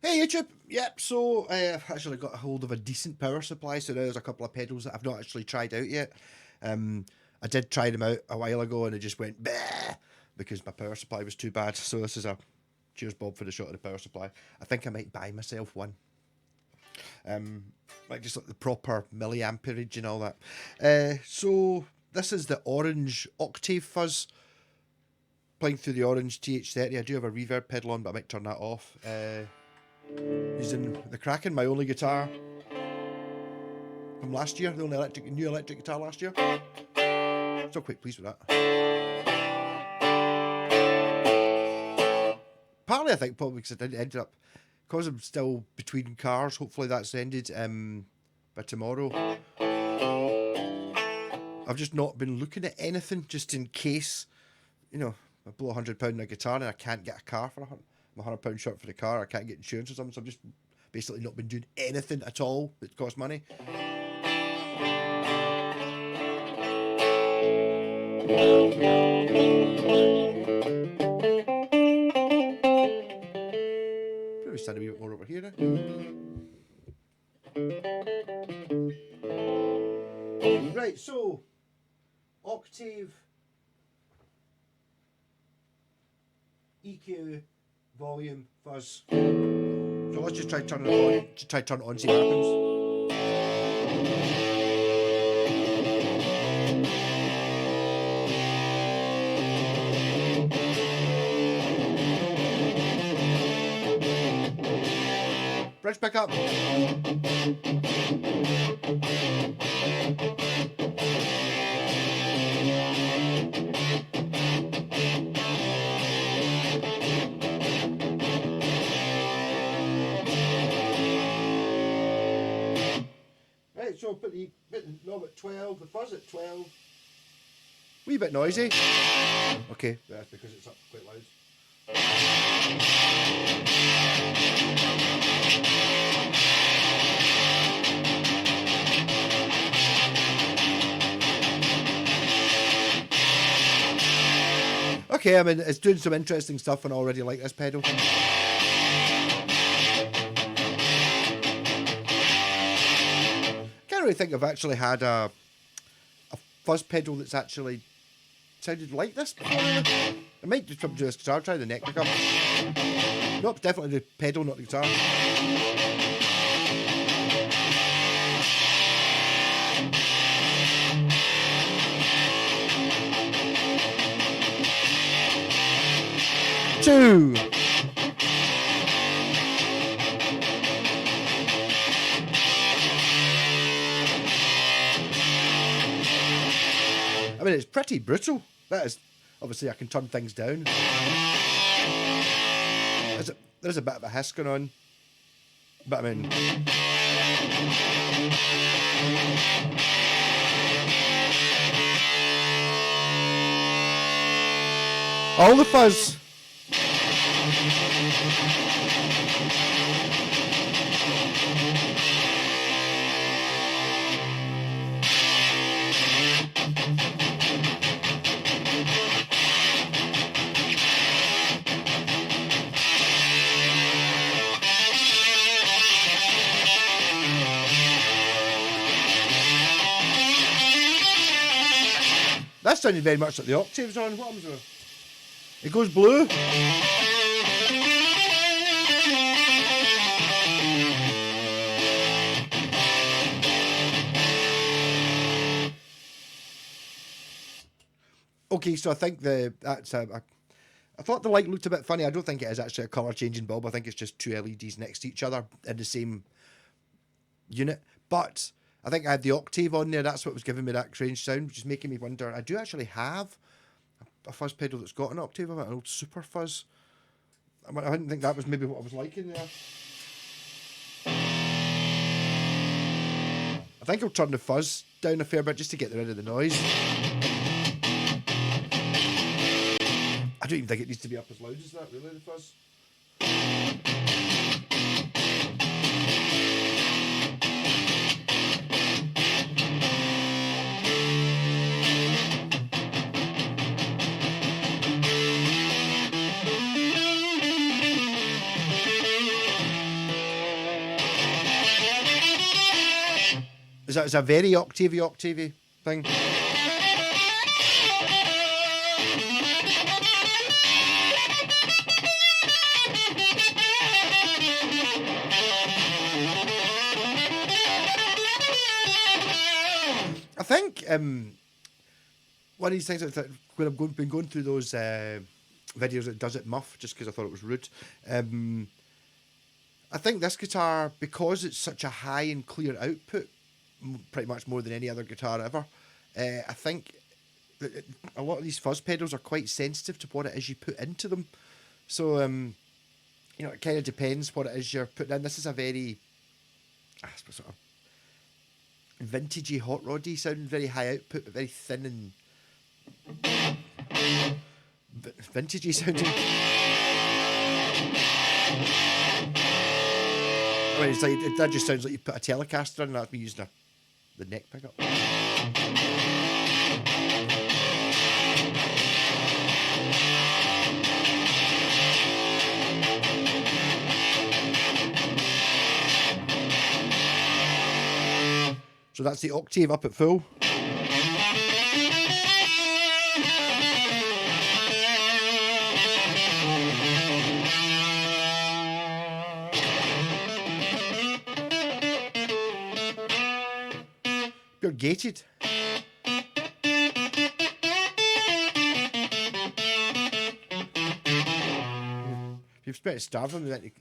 Hey YouTube, yep, so I've actually got a hold of a decent power supply, so there's a couple of pedals that I've not actually tried out yet. I did try them out a while ago and it just went bah because my power supply was too bad, so this is a cheers Bob for the shot of the power supply. I think I might buy myself one. Like just like the proper milliamperage and all that. So this is the orange octave fuzz playing through the orange TH30. I do have a reverb pedal on, but I might turn that off. Using the Kraken, my only guitar from last year, the only new electric guitar last year. Still quite pleased with that. Partly I think probably because I ended up, because I'm still between cars, hopefully that's ended by tomorrow. I've just not been looking at anything just in case, I blow £100 on a guitar and I can't get a car for my £100 short for the car, I can't get insurance or something, so I've just basically not been doing anything at all that costs money. Probably stand a wee bit more over here now. Right, so octave, EQ, volume, fuzz. So let's just try turn it on. Just try turn it on, see what happens. Bridge pickup. Right, so put the knob at 12, the fuzz at 12. Wee bit noisy. Okay, that's because it's up quite loud. Okay, I mean, it's doing some interesting stuff and I already like this pedal. Can't really think I've actually had a fuzz pedal that's actually sounded like this before. I might just do this guitar, try the neck pickup. Nope, definitely the pedal, not the guitar. Two. I mean, it's pretty brutal. That is, obviously I can turn things down. There's a bit of a hiss going on. But I mean... all the fuzz. That sounded very much like the octaves on. What happens with it? It goes blue. Okay, so I think I thought the light looked a bit funny. I don't think it is actually a colour changing bulb. I think it's just two LEDs next to each other in the same unit. But I think I had the octave on there. That's what was giving me that strange sound, which is making me wonder. I do actually have a fuzz pedal that's got an octave on it, an old super fuzz. I didn't think that was maybe what I was like in there. I think I'll turn the fuzz down a fair bit just to get rid of the noise. I don't even think it needs to be up as loud as that, really, the fuzz. Is a very octavey thing. I think one of these things that when I've been going through those videos that does it muff, just because I thought it was rude. I think this guitar, because it's such a high and clear output, pretty much more than any other guitar ever, I think that a lot of these fuzz pedals are quite sensitive to what it is you put into them. So, you know, it kind of depends what it is you're putting in. This is a very, I suppose, sort of vintagey, hot roddy sound, very high output, but very thin and vintagey sounding. I mean, it's like, that just sounds like you put a Telecaster in, and that's me using the neck pickup. So that's the octave up at full. You're gated. You've spent it starving with it.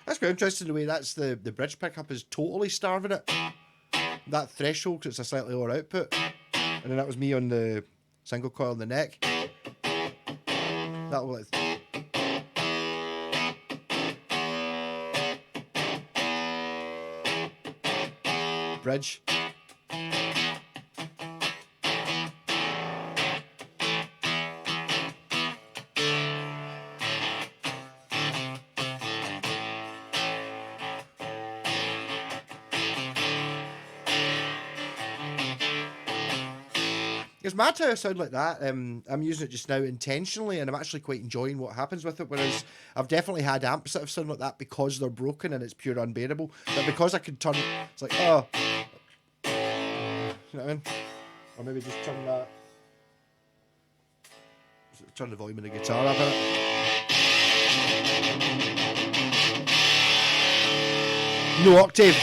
That's quite interesting the way that's the bridge pickup is totally starving it. That threshold, because it's a slightly lower output. And then that was me on the single coil on the neck. That'll like bridge. It's mad how I sound like that. I'm using it just now intentionally, and I'm actually quite enjoying what happens with it. Whereas I've definitely had amps that have sound like that because they're broken and it's pure unbearable. But because I can turn, it's like, oh, you know what I mean? Or maybe just turn that, turn the volume of the guitar up a bit. No octave.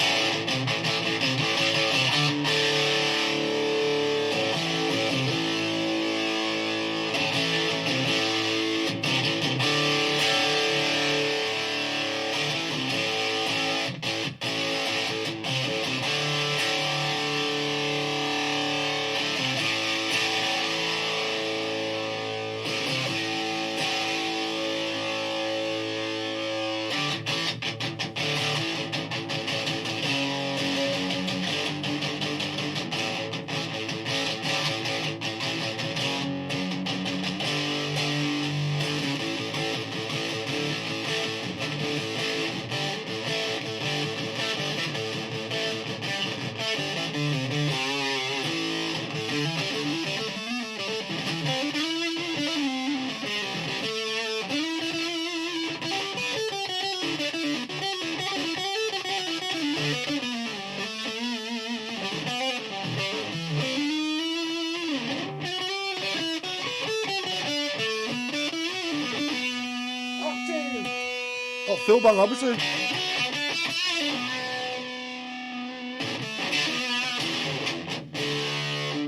Oh, full bang, obviously.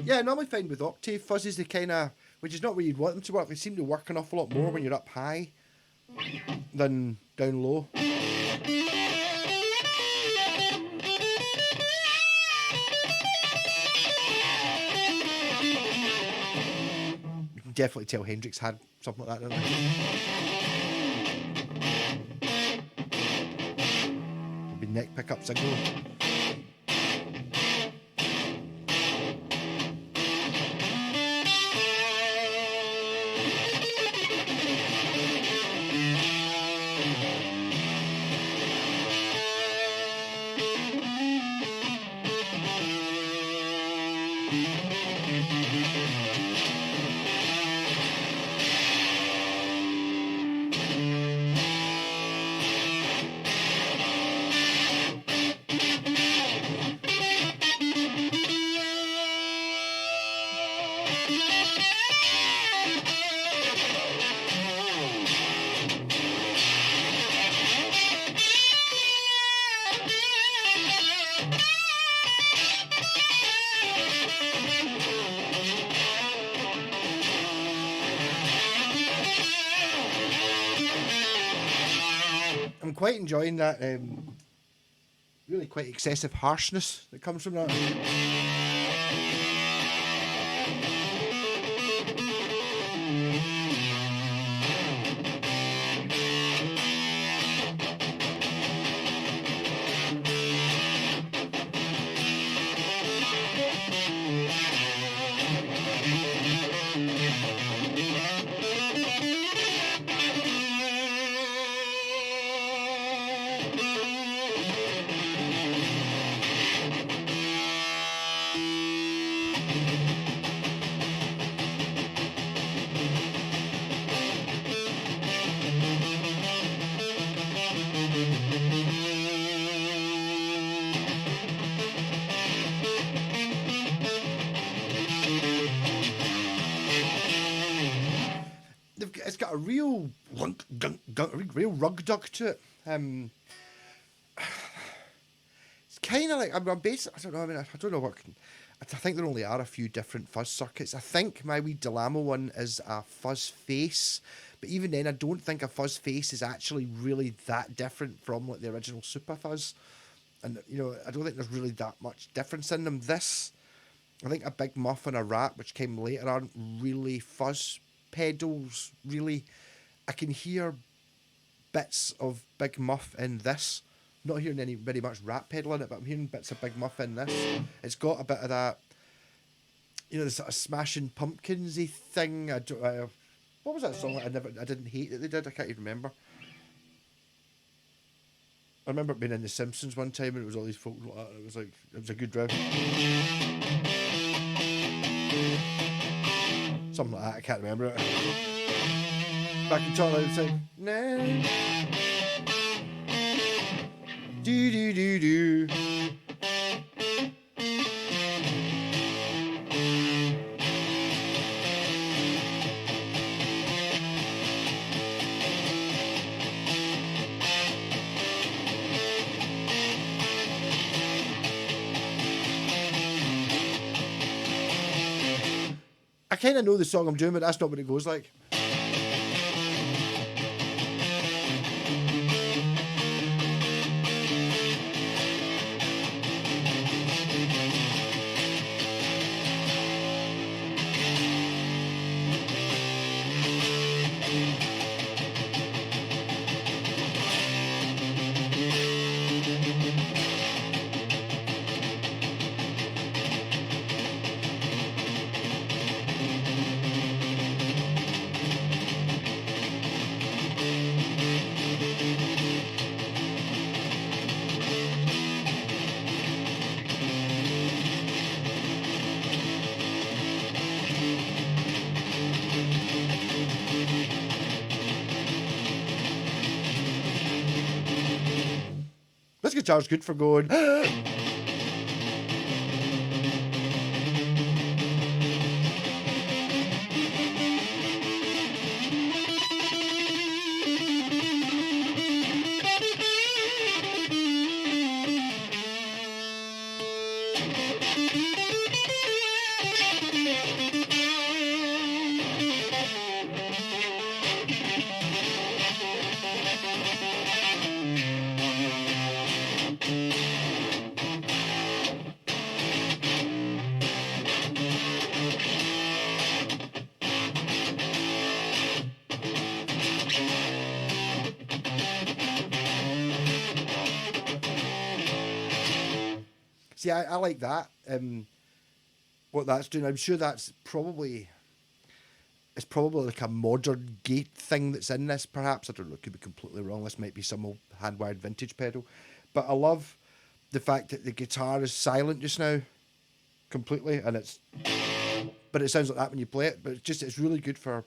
Yeah, I normally find with octave fuzzes, they kind of, which is not where you'd want them to work, they seem to work an awful lot more when you're up high than down low. You can definitely tell Hendrix had something like that, didn't he? Neck pickup signal. I'm quite enjoying that really quite excessive harshness that comes from that. It's got a real lunk, gunk, gunk, real rug duck to it. It's kind of like I'm based. I don't know. I mean, I don't know what. I think there only are a few different fuzz circuits. I think my wee Delamo one is a fuzz face, but even then, I don't think a fuzz face is actually really that different from like the original Super Fuzz. And I don't think there's really that much difference in them. This, I think, a Big Muff and a Rat, which came later, aren't really fuzz pedals. Really, I can hear bits of Big Muff in this. Not hearing any very much Rat pedal in it, but I'm hearing bits of Big Muff in this. It's got a bit of that, the sort of Smashing Pumpkinsy thing. What was that song that I didn't hate that they did? I can't even remember. I remember it being in The Simpsons one time, and it was all these folks like that. It was a good riff. Something like that. I can't remember it. Back in Charlie, I would say, nah. Do do do do. I kind of know the song I'm doing, but that's not what it goes like. This guitar's good for going. See, I like that. What that's doing, I'm sure it's probably like a modern gate thing that's in this. Perhaps I don't know. Could be completely wrong. This might be some old hand-wired vintage pedal, but I love the fact that the guitar is silent just now. completely, and but it sounds like that when you play it. But it's really good for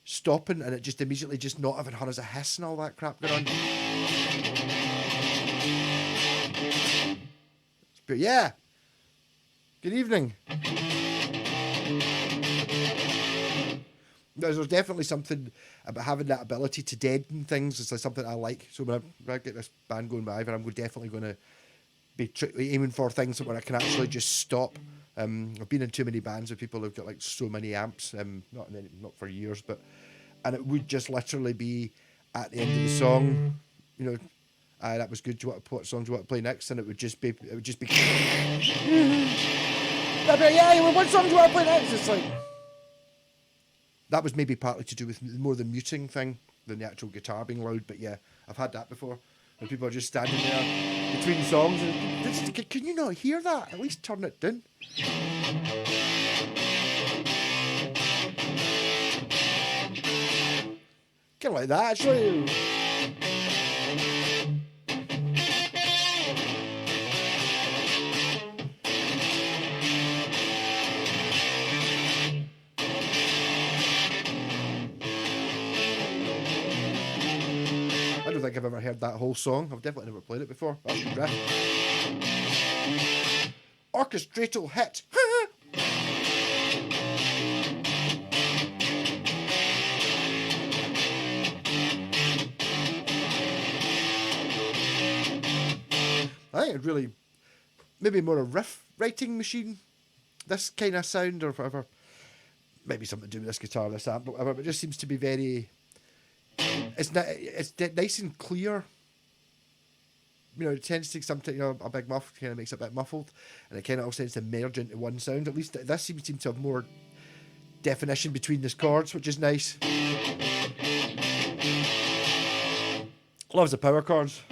stopping, and it just immediately just not having her as a hiss and all that crap going on. But yeah, good evening. There's definitely something about having that ability to deaden things. It's like something I like. So when I get this band going live, I'm definitely going to be aiming for things where I can actually just stop. I've been in too many bands with people who've got like so many amps, not for years, and it would just literally be at the end of the song, you know, that was good. Do you want to what song do you want to play next? And it would just be yeah, what song do you want to play next? It's like that was maybe partly to do with more the muting thing than the actual guitar being loud. But yeah, I've had that before. And people are just standing there between songs. And can you not hear that? At least turn it down. Kind of like that, actually. I don't think I've ever heard that whole song. I've definitely never played it before. That's a good riff. Orchestratal hit. I think it really, maybe more a riff writing machine, this kind of sound or whatever. Maybe something to do with this guitar, this amp, whatever. But it just seems to be very. It's nice and clear. You know, it tends to sometimes, a big muff kind of makes it a bit muffled, and it kind of all tends to merge into one sound. At least this seems to have more definition between the chords, which is nice. Loves the power chords.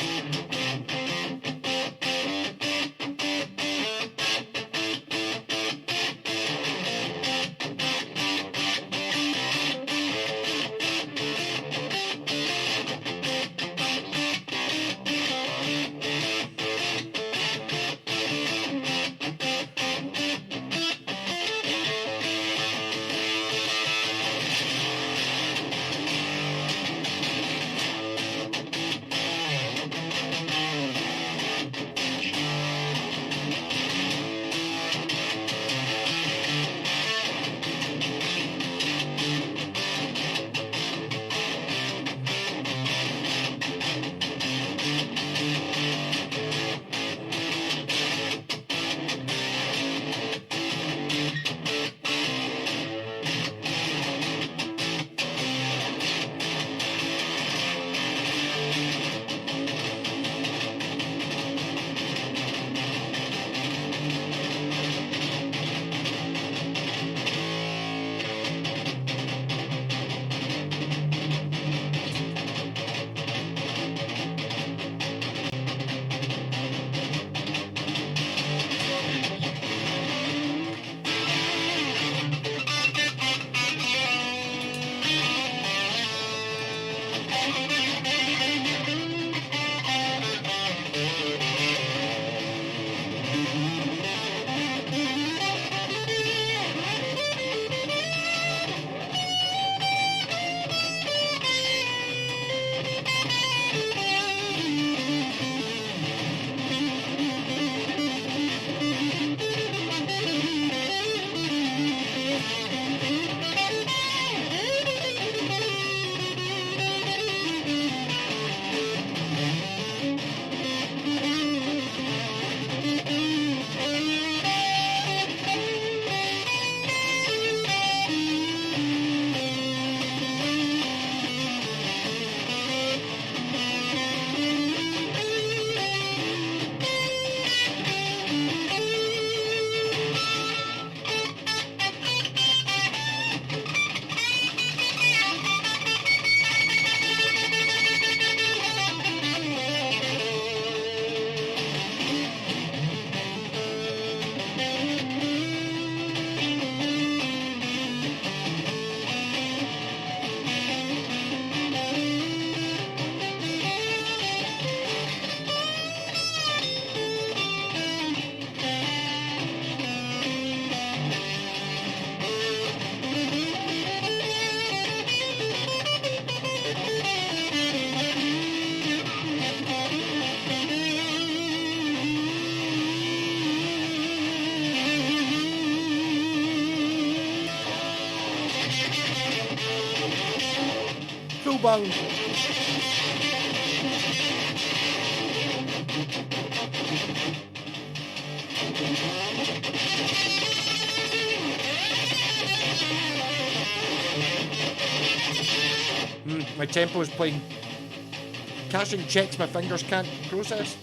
Lubang. My tempo is playing. Caching checks my fingers can't process.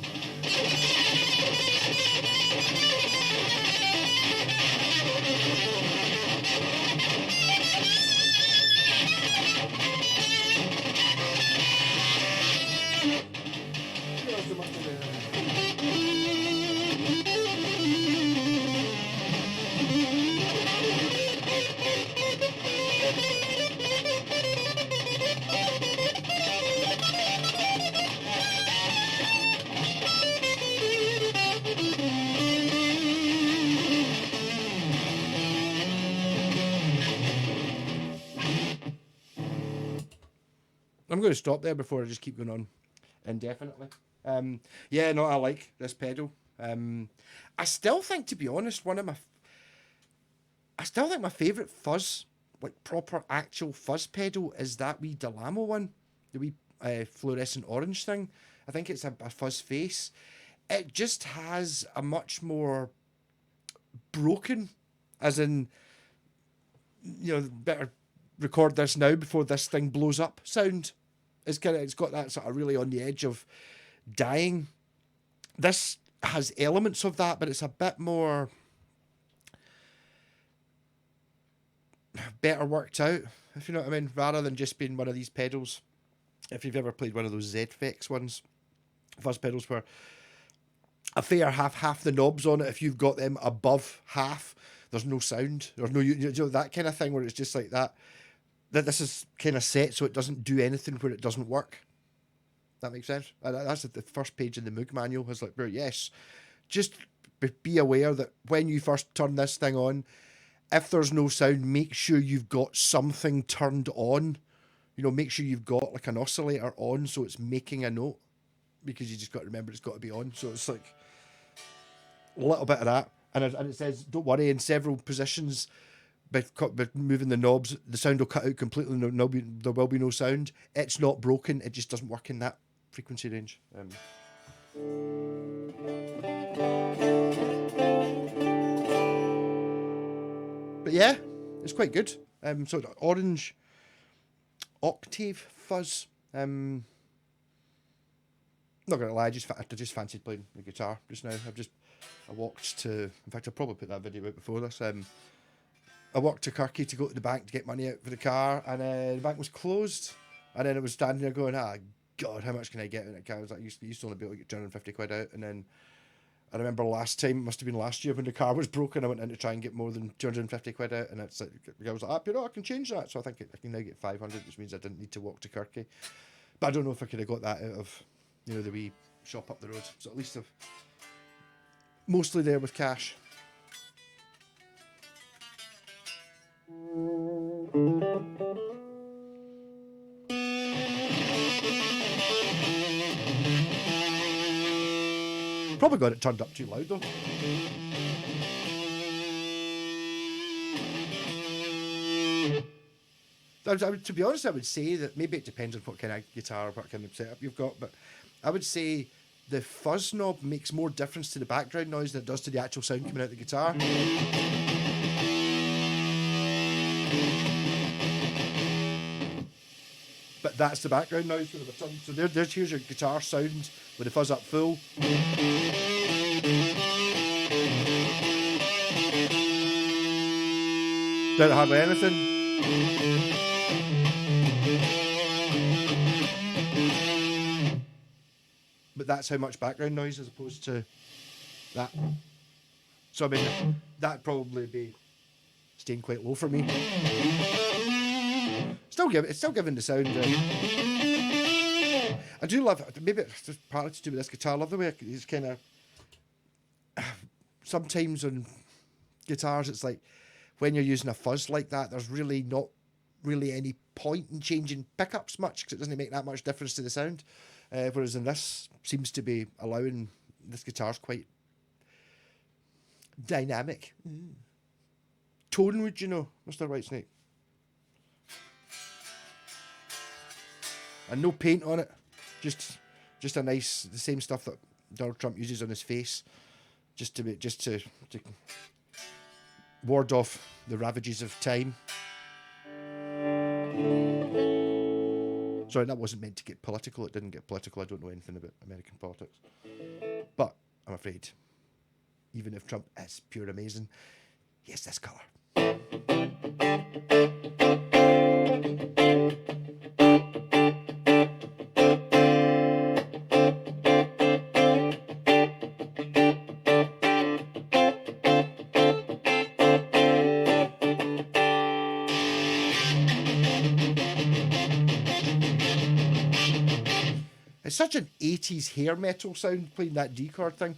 I'm going to stop there before I just keep going on indefinitely. Yeah, no, I like this pedal. I still think, to be honest, I still think my favourite fuzz, like proper actual fuzz pedal, is that wee Delamo one, the wee fluorescent orange thing. I think it's a fuzz face. It just has a much more broken, as in, better record this now before this thing blows up sound. It's got that sort of really on the edge of dying. This has elements of that, but it's a bit more better worked out, if you know what I mean, rather than just being one of these pedals. If you've ever played one of those Z-Fex ones, fuzz pedals where a fair half the knobs on it, if you've got them above half, there's no sound. There's no, that kind of thing where it's just like that. That this is kind of set so it doesn't do anything where it doesn't work. That makes sense? That's the first page in the Moog manual. Is like, yes, just be aware that when you first turn this thing on, if there's no sound, make sure you've got something turned on. Make sure you've got like an oscillator on so it's making a note, because you just got to remember it's got to be on. So it's like a little bit of that. And it says, don't worry, in several positions, by moving the knobs, the sound will cut out completely. There will be no sound. It's not broken. It just doesn't work in that frequency range. But yeah, it's quite good. So orange octave fuzz. Not gonna lie, I just fancied playing the guitar just now. I walked to. In fact, I probably put that video out before this. I walked to Kirky to go to the bank to get money out for the car, and the bank was closed. And then I was standing there going, God, how much can I get in that car? I was like, I used to only be able to get 250 quid out. And then I remember last time, it must have been last year when the car was broken, I went in to try and get more than 250 quid out. And it's like, I was like, I can change that. So I think I can now get 500, which means I didn't need to walk to Kirky. But I don't know if I could have got that out of, the wee shop up the road. So at least I've mostly there with cash. Probably got it turned up too loud though. To be honest, I would say that maybe it depends on what kind of guitar, what kind of setup you've got, but I would say the fuzz knob makes more difference to the background noise than it does to the actual sound coming out of the guitar. But that's the background noise. So here's your guitar sound with the fuzz up full. Don't have anything. But that's how much background noise as opposed to that. So I mean, that'd probably be staying quite low for me. It's still giving the sound. I do love it. Maybe it's just partly to do with this guitar. I love the way it's kind of. Sometimes on guitars, it's like when you're using a fuzz like that, there's really not really any point in changing pickups much because it doesn't make that much difference to the sound. Whereas in this, seems to be allowing this guitar's quite dynamic. Tone, would you know, Mr. Whitesnake? and no paint on it. Just a nice, the same stuff that Donald Trump uses on his face, just to ward off the ravages of time. Sorry, that wasn't meant to get political. It didn't get political. I don't know anything about American politics. But I'm afraid, even if Trump is pure amazing, he has this colour. It's such an 80s hair metal sound playing that D chord thing.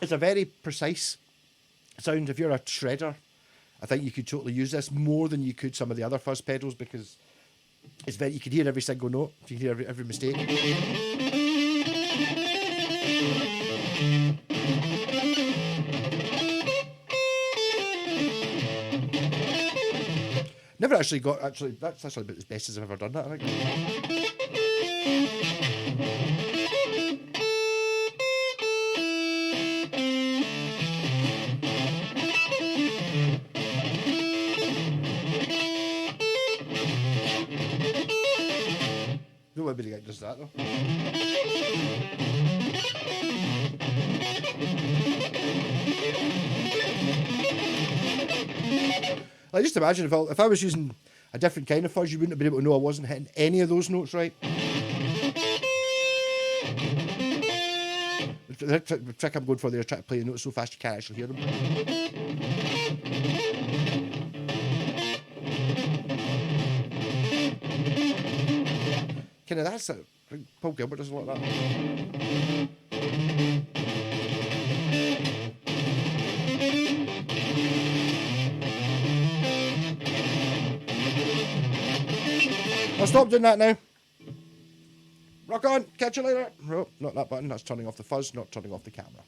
It's a very precise sound. If you're a shredder, I think you could totally use this more than you could some of the other fuzz pedals, because it's very, you can hear every single note, you can hear every mistake. Never actually got, that's actually about as best as I've ever done that, I think. No way the guy does that though. Like, just imagine if I was using a different kind of fuzz, you wouldn't have been able to know I wasn't hitting any of those notes right. The trick I'm going for there is trying to play the notes so fast you can't actually hear them. Kind of, that's it. Paul Gilbert does a lot of that. I'll stop doing that now. Rock on. Catch you later. No, not that button. That's turning off the fuzz, not turning off the camera.